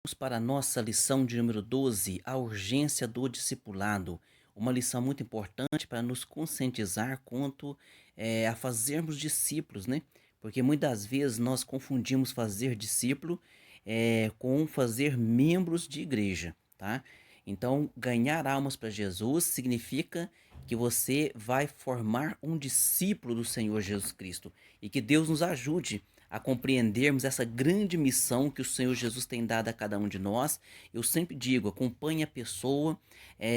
Vamos para a nossa lição de número 12, a urgência do discipulado. Uma lição muito importante para nos conscientizar quanto a fazermos discípulos, né? Porque muitas vezes nós confundimos fazer discípulo com fazer membros de igreja, tá? Então, ganhar almas para Jesus significa que você vai formar um discípulo do Senhor Jesus Cristo e que Deus nos ajude a compreendermos essa grande missão que o Senhor Jesus tem dado a cada um de nós. Eu sempre digo, acompanhe a pessoa,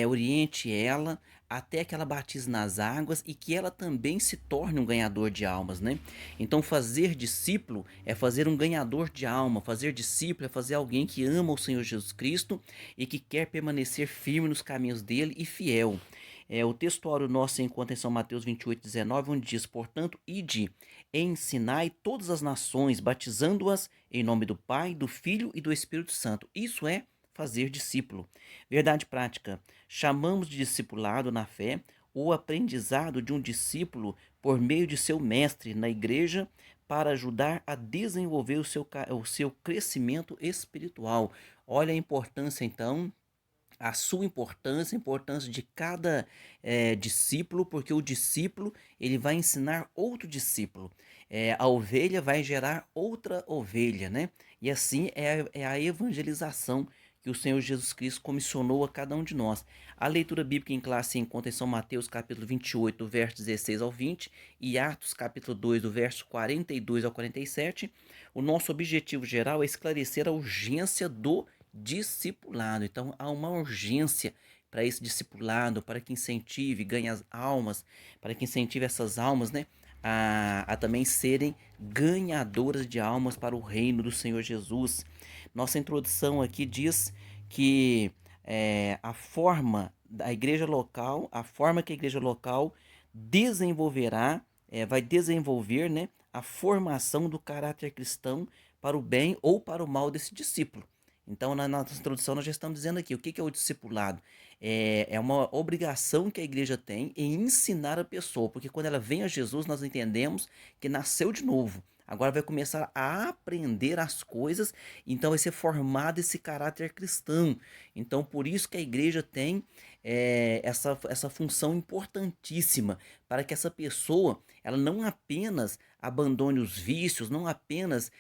oriente ela até que ela batize nas águas e que ela também se torne um ganhador de almas, né? Então fazer discípulo é fazer um ganhador de alma, fazer discípulo é fazer alguém que ama o Senhor Jesus Cristo e que quer permanecer firme nos caminhos dele e fiel. O textuário nosso se encontra em São Mateus 28:19, onde diz: portanto, ide, ensinai todas as nações, batizando-as em nome do Pai, do Filho e do Espírito Santo. Isso é fazer discípulo. Verdade prática. Chamamos de discipulado na fé o aprendizado de um discípulo por meio de seu mestre na igreja para ajudar a desenvolver o seu crescimento espiritual. Olha a importância, então, a sua importância, a importância de cada discípulo, porque o discípulo ele vai ensinar outro discípulo. A ovelha vai gerar outra ovelha, né? E assim é a evangelização que o Senhor Jesus Cristo comissionou a cada um de nós. A leitura bíblica em classe se encontra em São Mateus capítulo 28, do verso 16 ao 20, e Atos capítulo 2, do verso 42 ao 47. O nosso objetivo geral é esclarecer a urgência do discipulado. Então há uma urgência para esse discipulado, para que incentive, ganhe as almas, para que incentive essas almas, né, a também serem ganhadoras de almas para o reino do Senhor Jesus. Nossa introdução aqui diz que a forma da igreja local, a forma que a igreja local desenvolverá, vai desenvolver, né, a formação do caráter cristão para o bem ou para o mal desse discípulo. Então, na nossa introdução, nós já estamos dizendo aqui o que é o discipulado. É uma obrigação que a igreja tem em ensinar a pessoa, porque quando ela vem a Jesus, nós entendemos que nasceu de novo. Agora vai começar a aprender as coisas, então vai ser formado esse caráter cristão. Então, por isso que a igreja tem essa função importantíssima, para que essa pessoa ela não apenas abandone os vícios, não apenas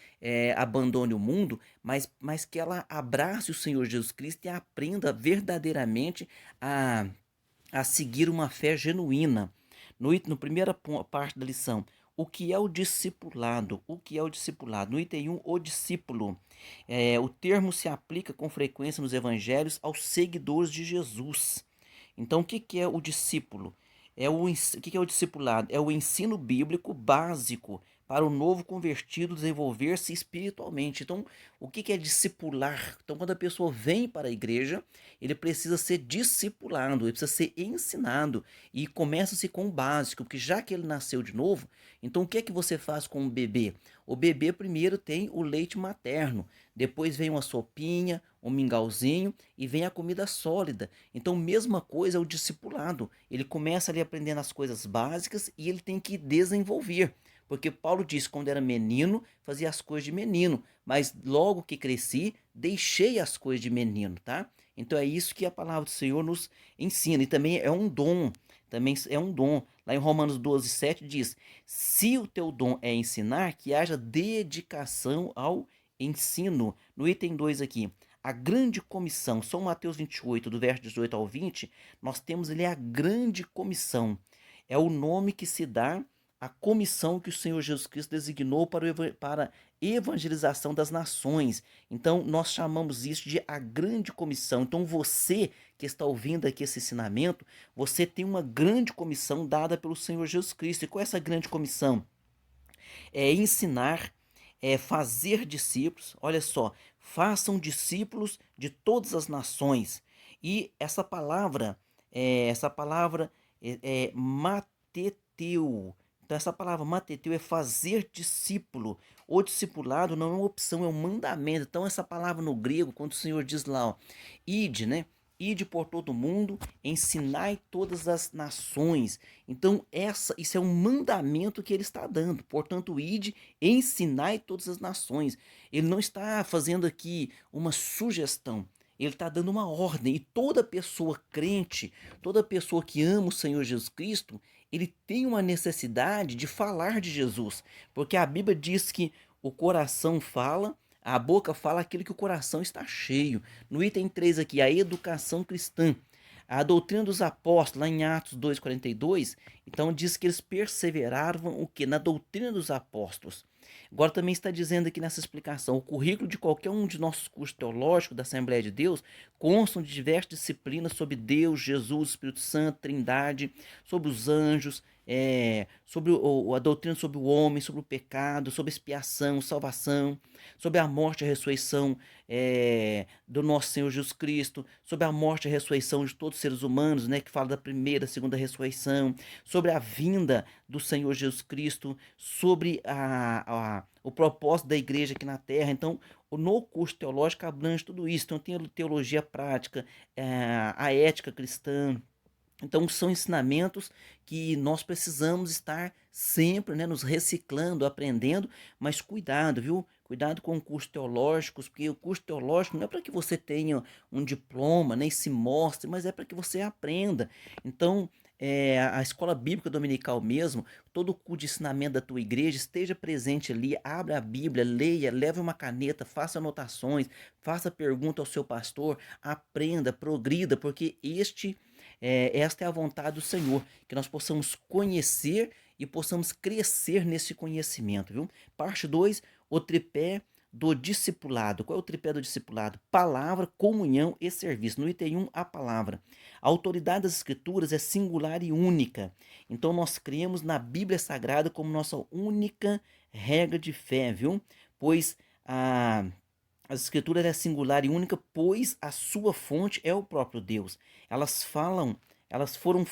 abandone o mundo, mas que ela abrace o Senhor Jesus Cristo e aprenda verdadeiramente a, a seguir uma fé genuína. No primeira parte da lição, o que é o discipulado? O que é o discipulado? No item 1, o discípulo. O termo se aplica com frequência nos evangelhos aos seguidores de Jesus. Então, o que é o discípulo? O que é o discipulado? É o ensino bíblico básico para o novo convertido desenvolver-se espiritualmente. Então, o que é discipular? Então, quando a pessoa vem para a igreja, ele precisa ser discipulado, ele precisa ser ensinado. E começa-se com o básico, porque já que ele nasceu de novo, então o que é que você faz com o bebê? O bebê primeiro tem o leite materno, depois vem uma sopinha, um mingauzinho e vem a comida sólida. Então, mesma coisa é o discipulado. Ele começa ali aprendendo as coisas básicas e ele tem que desenvolver. Porque Paulo diz que quando era menino, fazia as coisas de menino, mas logo que cresci, deixei as coisas de menino, tá? Então é isso que a palavra do Senhor nos ensina. E também é um dom, também é um dom. Lá em Romanos 12:7 diz: se o teu dom é ensinar, que haja dedicação ao ensino. No item 2 aqui, a grande comissão, São Mateus 28, do verso 18 ao 20, nós temos ali a grande comissão. É o nome que se dá à comissão que o Senhor Jesus Cristo designou para a evangelização das nações. Então, nós chamamos isso de a grande comissão. Então, você que está ouvindo aqui esse ensinamento, você tem uma grande comissão dada pelo Senhor Jesus Cristo. E qual é essa grande comissão? É ensinar, é fazer discípulos. Olha só, façam discípulos de todas as nações. E essa palavra é mateteu. Então essa palavra mateteu é fazer discípulo. O discipulado não é uma opção, é um mandamento. Então essa palavra no grego, quando o Senhor diz lá, ó, ide, né? ide por todo mundo, ensinai todas as nações. Então, isso é um mandamento que ele está dando. Portanto, ide, ensinai todas as nações. Ele não está fazendo aqui uma sugestão. Ele está dando uma ordem. E toda pessoa crente, toda pessoa que ama o Senhor Jesus Cristo, ele tem uma necessidade de falar de Jesus. Porque a Bíblia diz que o coração fala, a boca fala aquilo que o coração está cheio. No item 3 aqui, a educação cristã. A doutrina dos apóstolos, lá em Atos 2,42, então diz que eles perseveravam o quê? Na doutrina dos apóstolos. Agora também está dizendo aqui nessa explicação, o currículo de qualquer um de nossos cursos teológicos da Assembleia de Deus constam de diversas disciplinas sobre Deus, Jesus, Espírito Santo, Trindade, sobre os anjos, sobre a doutrina sobre o homem, sobre o pecado, sobre expiação, salvação, sobre a morte e a ressurreição do nosso Senhor Jesus Cristo, sobre a morte e a ressurreição de todos os seres humanos, né, que fala da primeira, segunda ressurreição, sobre a vinda do Senhor Jesus Cristo, sobre o propósito da igreja aqui na terra. Então, no curso teológico abrange tudo isso. Então, tem a teologia prática, a ética cristã. Então, são ensinamentos que nós precisamos estar sempre, né, nos reciclando, aprendendo, mas cuidado, viu? Cuidado com cursos teológicos, porque o curso teológico não é para que você tenha um diploma, nem se mostre, mas é para que você aprenda. Então, a escola bíblica dominical mesmo, todo o curso de ensinamento da tua igreja, esteja presente ali, abra a Bíblia, leia, leve uma caneta, faça anotações, faça pergunta ao seu pastor, aprenda, progrida, porque esta é a vontade do Senhor, que nós possamos conhecer e possamos crescer nesse conhecimento, viu? Parte 2, o tripé do discipulado. Qual é o tripé do discipulado? Palavra, comunhão e serviço. No item 1, a palavra. A autoridade das escrituras é singular e única. Então nós cremos na Bíblia Sagrada como nossa única regra de fé, viu? Pois as escrituras é singular e única, pois a sua fonte é o próprio Deus. Elas foram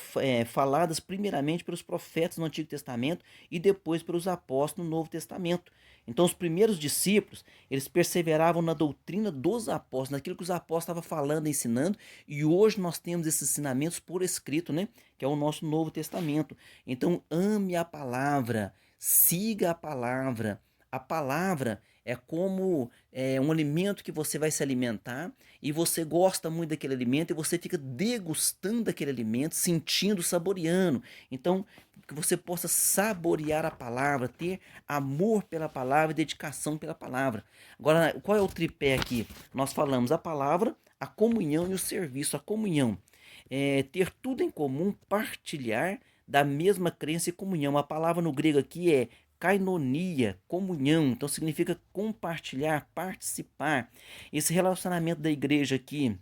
faladas primeiramente pelos profetas no Antigo Testamento e depois pelos apóstolos no Novo Testamento. Então, os primeiros discípulos, eles perseveravam na doutrina dos apóstolos, naquilo que os apóstolos estavam falando, ensinando, e hoje nós temos esses ensinamentos por escrito, né? Que é o nosso Novo Testamento. Então, ame a palavra, siga a palavra. A palavra é como um alimento que você vai se alimentar e você gosta muito daquele alimento e você fica degustando daquele alimento, sentindo, saboreando. Então, que você possa saborear a palavra, ter amor pela palavra e dedicação pela palavra. Agora, qual é o tripé aqui? Nós falamos a palavra, a comunhão e o serviço. A comunhão é ter tudo em comum, partilhar da mesma crença e comunhão. A palavra no grego aqui é kainonia, comunhão, então significa compartilhar, participar. Esse relacionamento da igreja aqui,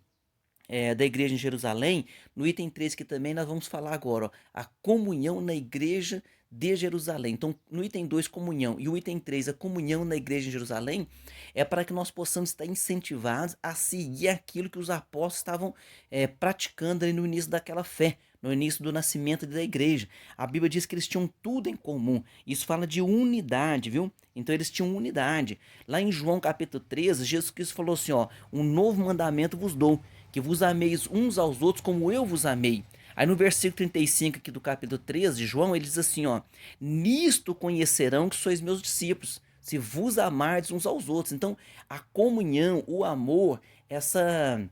da igreja em Jerusalém, no item 3 que também nós vamos falar agora, ó, a comunhão na igreja de Jerusalém. Então, no item 2, comunhão, e o item 3, a comunhão na igreja em Jerusalém, é para que nós possamos estar incentivados a seguir aquilo que os apóstolos estavam praticando ali no início daquela fé, no início do nascimento da igreja. A Bíblia diz que eles tinham tudo em comum. Isso fala de unidade, viu? Então eles tinham unidade. Lá em João capítulo 13, Jesus Cristo falou assim, ó, um novo mandamento vos dou, que vos ameis uns aos outros como eu vos amei. Aí no versículo 35 aqui do capítulo 13 de João, ele diz assim, ó, nisto conhecerão que sois meus discípulos, se vos amardes uns aos outros. Então, a comunhão, o amor, essa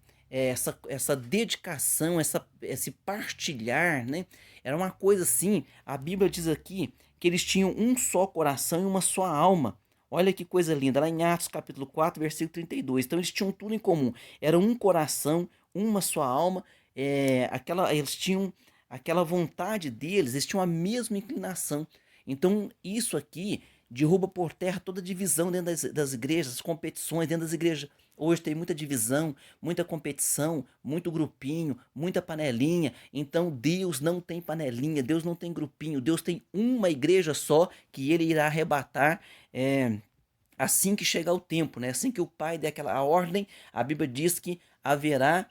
dedicação, esse partilhar, né? Era uma coisa assim, a Bíblia diz aqui que eles tinham um só coração e uma só alma. Olha que coisa linda, lá em Atos capítulo 4, versículo 32. Então eles tinham tudo em comum. Era um coração, uma só alma, eles tinham aquela vontade deles, eles tinham a mesma inclinação. Então isso aqui derruba por terra toda divisão dentro das igrejas, as competições dentro das igrejas. Hoje tem muita divisão, muita competição, muito grupinho, muita panelinha. Então Deus não tem panelinha, Deus não tem grupinho, Deus tem uma igreja só que ele irá arrebatar assim que chegar o tempo, né? Assim que o Pai der aquela ordem, a Bíblia diz que haverá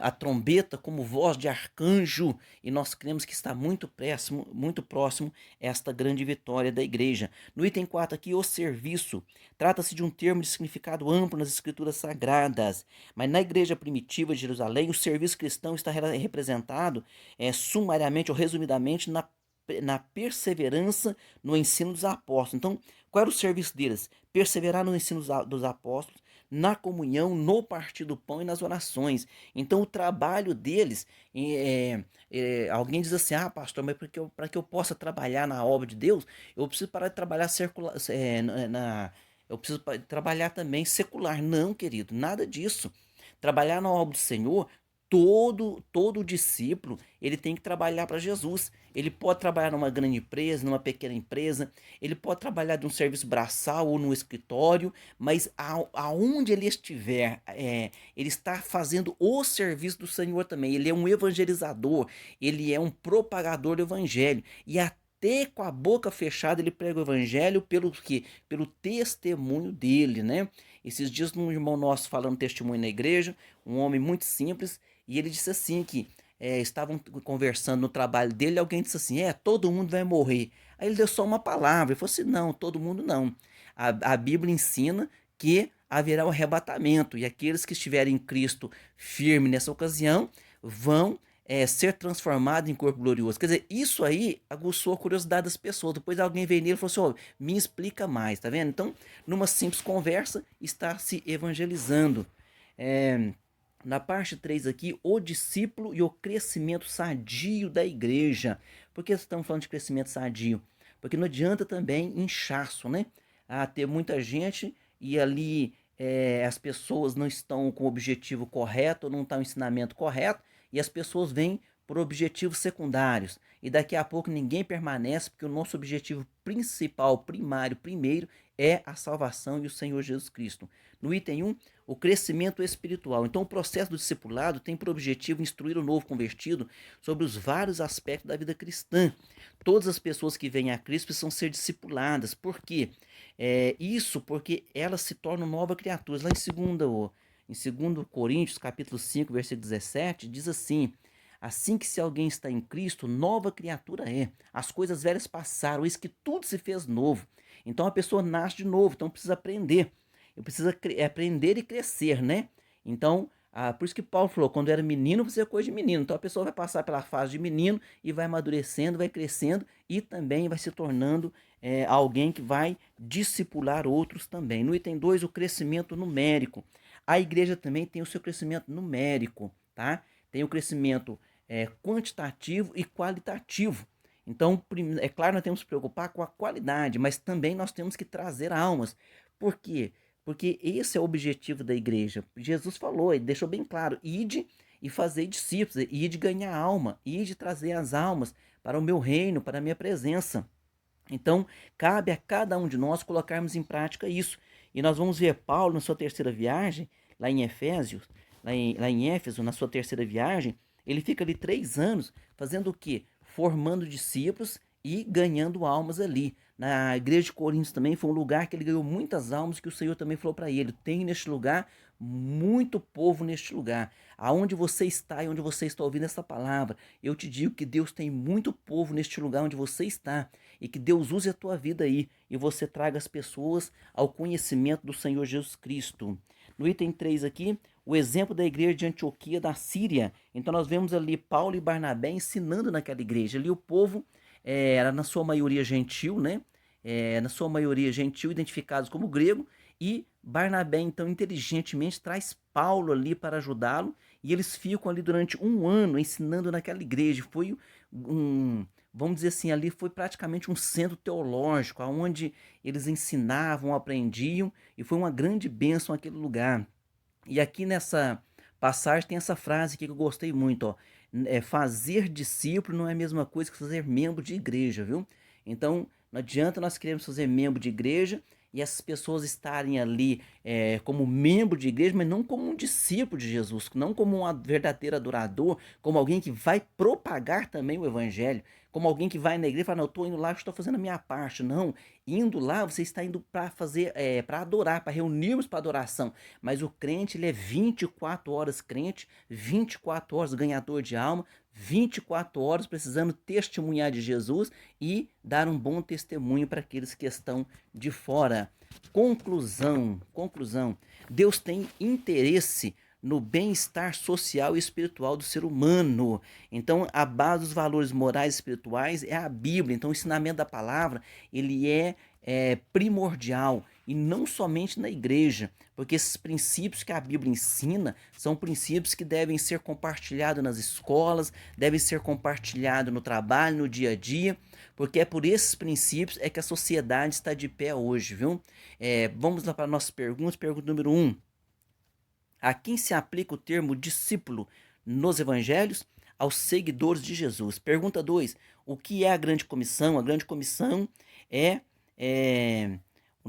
a trombeta como voz de arcanjo, e nós cremos que está muito próximo esta grande vitória da igreja. No item 4 aqui, o serviço. Trata-se de um termo de significado amplo nas escrituras sagradas, mas na igreja primitiva de Jerusalém, o serviço cristão está representado sumariamente ou resumidamente na perseverança no ensino dos apóstolos. Então, qual era o serviço deles? Perseverar no ensino dos apóstolos, na comunhão, no partir do pão e nas orações. Então, o trabalho deles, alguém diz assim, pastor, mas para que eu possa trabalhar na obra de Deus, eu preciso parar de trabalhar eu preciso trabalhar também secular. Não, querido, nada disso. Trabalhar na obra do Senhor, todo discípulo, ele tem que trabalhar para Jesus. Ele pode trabalhar numa grande empresa, numa pequena empresa, ele pode trabalhar de um serviço braçal ou no escritório, mas aonde ele estiver, ele está fazendo o serviço do Senhor também. Ele é um evangelizador, ele é um propagador do evangelho. E até com a boca fechada ele prega o evangelho pelo quê? Pelo testemunho dele, né? Esses dias um irmão nosso falando testemunho na igreja, um homem muito simples, e ele disse assim que estavam conversando no trabalho dele, e alguém disse assim, todo mundo vai morrer. Aí ele deu só uma palavra, ele falou assim, não, todo mundo não. A Bíblia ensina que haverá o arrebatamento, e aqueles que estiverem em Cristo firme nessa ocasião, vão ser transformado em corpo glorioso. Quer dizer, isso aí aguçou a curiosidade das pessoas. Depois alguém veio nele e falou assim, me explica mais, tá vendo? Então, numa simples conversa, está se evangelizando. Na parte 3 aqui, o discípulo e o crescimento sadio da igreja. Por que estamos falando de crescimento sadio? Porque não adianta também inchaço, né? Ter muita gente e ali as pessoas não estão com o objetivo correto, não está o ensinamento correto, e as pessoas vêm por objetivos secundários. E daqui a pouco ninguém permanece, porque o nosso objetivo principal, primário, primeiro, é a salvação e o Senhor Jesus Cristo. No item 1, o crescimento espiritual. Então, o processo do discipulado tem por objetivo instruir o novo convertido sobre os vários aspectos da vida cristã. Todas as pessoas que vêm a Cristo precisam ser discipuladas. Por quê? Isso porque elas se tornam nova criaturas. Lá em 2 Coríntios, capítulo 5, versículo 17, diz assim, assim que se alguém está em Cristo, nova criatura é. As coisas velhas passaram, eis que tudo se fez novo. Então a pessoa nasce de novo, então precisa aprender. Eu preciso aprender e crescer, né? Então, por isso que Paulo falou, quando era menino, você é coisa de menino. Então a pessoa vai passar pela fase de menino e vai amadurecendo, vai crescendo e também vai se tornando alguém que vai discipular outros também. No item 2, o crescimento numérico. A igreja também tem o seu crescimento numérico, tá? Tem o crescimento quantitativo e qualitativo. Então, é claro, nós temos que nos preocupar com a qualidade, mas também nós temos que trazer almas. Por quê? Porque esse é o objetivo da igreja. Jesus falou, ele deixou bem claro, ide e fazer discípulos, ide ganhar alma, ide trazer as almas para o meu reino, para a minha presença. Então, cabe a cada um de nós colocarmos em prática isso. E nós vamos ver Paulo na sua terceira viagem, lá em Efésios, lá em Éfeso, na sua terceira viagem, ele fica ali 3 anos fazendo o quê? Formando discípulos e ganhando almas ali. Na igreja de Coríntios também foi um lugar que ele ganhou muitas almas, que o Senhor também falou para ele, tem neste lugar muito povo neste lugar. Aonde você está e onde você está ouvindo essa palavra, eu te digo que Deus tem muito povo neste lugar onde você está, e que Deus use a tua vida aí, e você traga as pessoas ao conhecimento do Senhor Jesus Cristo. No item 3 aqui, o exemplo da igreja de Antioquia da Síria. Então nós vemos ali Paulo e Barnabé ensinando naquela igreja. Ali o povo era na sua maioria gentil, né? Na sua maioria gentil, identificados como grego, e Barnabé então inteligentemente traz Paulo ali para ajudá-lo, e eles ficam ali durante 1 ano ensinando naquela igreja. Foi vamos dizer assim, ali foi praticamente um centro teológico, onde eles ensinavam, aprendiam, e foi uma grande bênção aquele lugar. E aqui nessa passagem tem essa frase aqui que eu gostei muito, ó. Fazer discípulo não é a mesma coisa que fazer membro de igreja, viu? Então, não adianta nós queremos fazer membro de igreja e essas pessoas estarem ali como membro de igreja, mas não como um discípulo de Jesus, não como um verdadeiro adorador, como alguém que vai propagar também o evangelho. como alguém que vai na igreja e fala, não, eu estou indo lá, estou fazendo a minha parte. Não, indo lá, você está indo para fazer, para adorar, para reunirmos para adoração. Mas o crente, ele é 24 horas crente, 24 horas ganhador de alma, 24 horas precisando testemunhar de Jesus e dar um bom testemunho para aqueles que estão de fora. Conclusão. Deus tem interesse no bem-estar social e espiritual do ser humano. Então, a base dos valores morais e espirituais é a Bíblia. Então, o ensinamento da palavra, ele é primordial, e não somente na igreja, porque esses princípios que a Bíblia ensina são princípios que devem ser compartilhados nas escolas, devem ser compartilhados no trabalho, no dia a dia, porque é por esses princípios é que a sociedade está de pé hoje, viu? Vamos lá para nossas perguntas. Pergunta número 1. A quem se aplica o termo discípulo nos evangelhos? Aos seguidores de Jesus. Pergunta 2. O que é a grande comissão? A grande comissão é, é,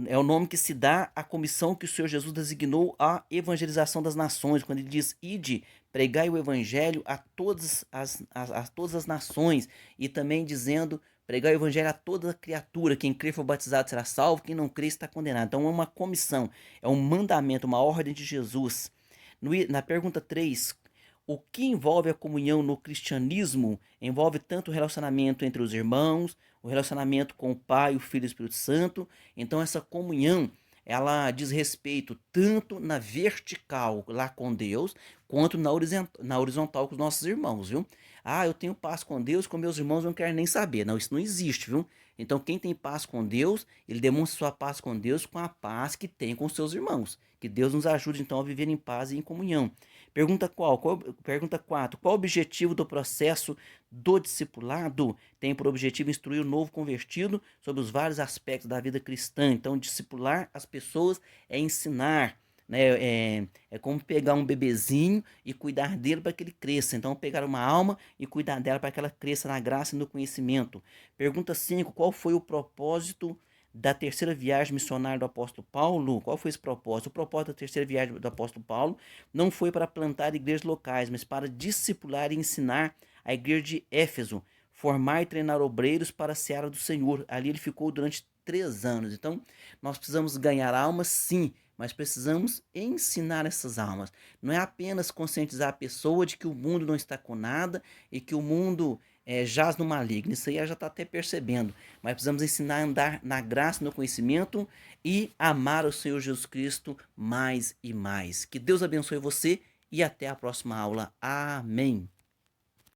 é o nome que se dá à comissão que o Senhor Jesus designou à evangelização das nações, quando ele diz, ide, pregai o evangelho a todas as nações, e também dizendo, pregai o evangelho a toda criatura, quem crer for batizado será salvo, quem não crer está condenado. Então é uma comissão, é um mandamento, uma ordem de Jesus. Na pergunta 3, o que envolve a comunhão no cristianismo? Envolve tanto o relacionamento entre os irmãos, o relacionamento com o Pai, o Filho e o Espírito Santo. Então essa comunhão, ela diz respeito tanto na vertical, lá com Deus, quanto na horizontal com os nossos irmãos, viu? Ah, eu tenho paz com Deus, com meus irmãos não quero nem saber. Não, isso não existe, viu? Então quem tem paz com Deus, ele demonstra sua paz com Deus com a paz que tem com seus irmãos. Que Deus nos ajude então a viver em paz e em comunhão. Pergunta 4. Qual o objetivo do processo do discipulado? Tem por objetivo instruir o novo convertido sobre os vários aspectos da vida cristã. Então, discipular as pessoas é ensinar, né? É como pegar um bebezinho e cuidar dele para que ele cresça. Então, pegar uma alma e cuidar dela para que ela cresça na graça e no conhecimento. Pergunta 5. Qual foi o propósito da terceira viagem missionária do apóstolo Paulo? Qual foi esse propósito? O propósito da terceira viagem do apóstolo Paulo não foi para plantar igrejas locais, mas para discipular e ensinar a igreja de Éfeso, formar e treinar obreiros para a seara do Senhor. Ali ele ficou durante 3 anos. Então, nós precisamos ganhar almas, sim, mas precisamos ensinar essas almas. Não é apenas conscientizar a pessoa de que o mundo não está com nada e que o mundo jaz no maligno. Isso aí ela já está até percebendo. Mas precisamos ensinar a andar na graça, no conhecimento e amar o Senhor Jesus Cristo mais e mais. Que Deus abençoe você e até a próxima aula. Amém.